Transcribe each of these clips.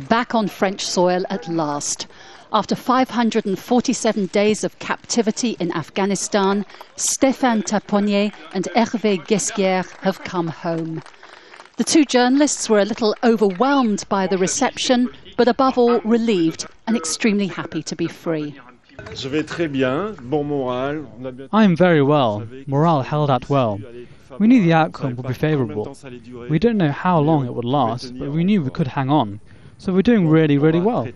Back on French soil at last. After 547 days of captivity in Afghanistan, Stephane Taponier and Herve Ghesquiere have come home. The two journalists were a little overwhelmed by the reception, but above all relieved and extremely happy to be free. I am very well. Morale held out well. We knew the outcome would be favourable. We didn't know how long it would last, but we knew we could hang on. So we're doing really, really well.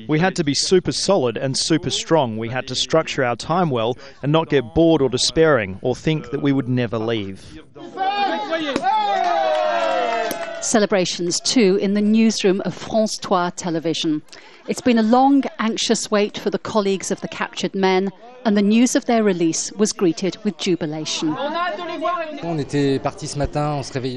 We had to be super solid and super strong. We had to structure our time well and not get bored or despairing or think that we would never leave. Celebrations too in the newsroom of France 3 television. It's been a long, anxious wait for the colleagues of the captured men, and the news of their release was greeted with jubilation.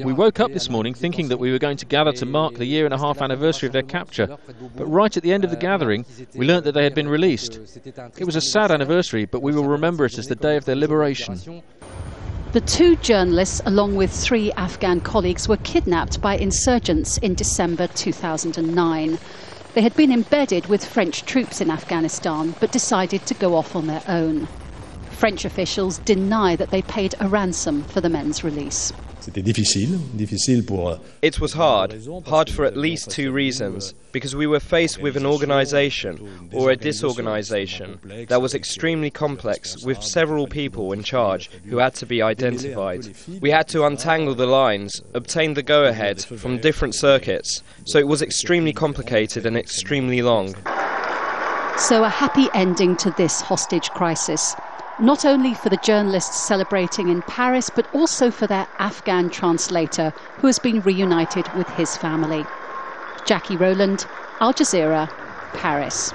We woke up this morning thinking that we were going to gather to mark the year-and-a-half anniversary of their capture, but right at the end of the gathering, we learnt that they had been released. It was a sad anniversary, but we will remember it as the day of their liberation. The two journalists, along with 3 Afghan colleagues, were kidnapped by insurgents in December 2009. They had been embedded with French troops in Afghanistan, but decided to go off on their own. French officials deny that they paid a ransom for the men's release. It was hard for at least 2 reasons, because we were faced with an organisation, or a disorganisation, that was extremely complex, with several people in charge who had to be identified. We had to untangle the lines, obtain the go-ahead from different circuits, so it was extremely complicated and extremely long. So a happy ending to this hostage crisis. Not only for the journalists celebrating in Paris, but also for their Afghan translator, who has been reunited with his family. Jacky Rowland, Al Jazeera, Paris.